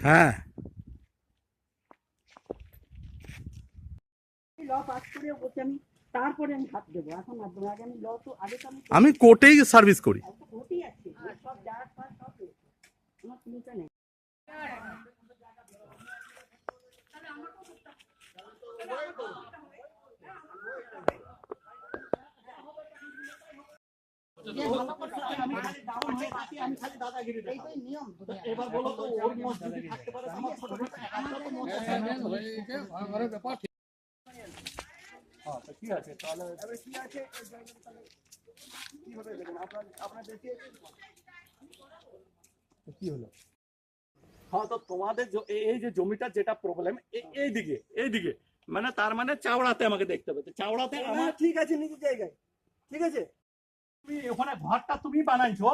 হ্যাঁ আমি কোর্টেই সার্ভিস করি। এবার বলো তো ওর মধ্যে থাকতে পারে ঠিক আছে, তাহলে কি আছে কি হবে দেখুন আপনার দেখিয়ে কি হলো। হ্যাঁ, তো তোমাদের এই যে জমিটা যেটা প্রবলেম এইদিকে মানে তার মানে চাওড়াতে আমাকে দেখতে হবে। চাওড়াতে আমার ঠিক আছে, নিজের জায়গায় ঠিক আছে। তুমি ওখানে ঘরটা তুমি বানাইছো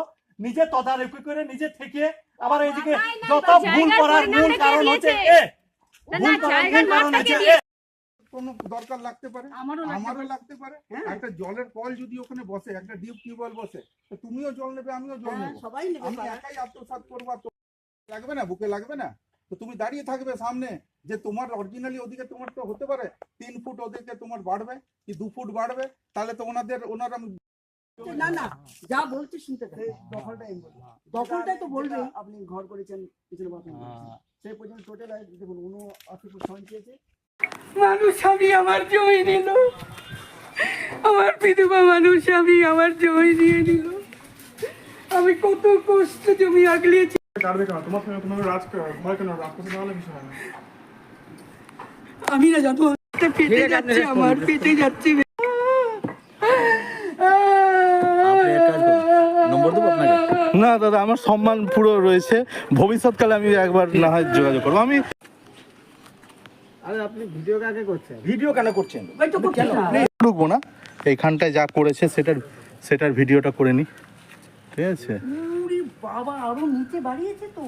নিজে তদারকি করে নিজে থেকে, আবার এইদিকে যত ভুল করার মূল কারণ হচ্ছে কোনো দরকার লাগতে পারে, আমারও লাগতে পারে। একটা জলের কল যদি ওখানে বসে, একটা ডিপ টিউবওয়েল বসে, তো তুমিও জল নেবে, আমিও জল নেবো, সবাই নেবে। আমি একাই আত্মসাৎ করবো, লাগবে না, বুকে লাগবে না। তো তুমি দাঁড়িয়ে থাকবে সামনে যে তোমার অরিজিনালি ওদিকে তোমার তো হতে পারে 3 ফুট ওদিকে তোমার বাড়বে কি 2 ফুট বাড়বে, তাহলে তো ওনারা না না যা বলছে শুনতে দখলটাই তো বলবে। আপনি ঘর করেছেন পিছনে বাথরুম, সেই পর্যন্ত টোটাল দেখুন 89 ফুট সঞ্চয়েছে। মানুষ আমি আমার জমি নিল, আমার বিধবা মানুষ আমি আমার জমি দিয়ে নিল। আমি কত কষ্ট জমি আগলিয়েছি। আমি না জানো পেটে যাচ্ছে, আমার পেটে যাচ্ছে। না দাদা, আমার সম্মান পুরো রয়েছে, ভবিষ্যৎকালে আমি একবার না হয় যোগাযোগ করবো। আমি আপনি ভিডিও কাকে করছেন? ভিডিও কেন করছেন? ঢুকবো না, এইখানটায় যা করেছে সেটার ভিডিওটা করে নি, ঠিক আছে। বাবা আরো নিচে বাড়িয়েছে তো।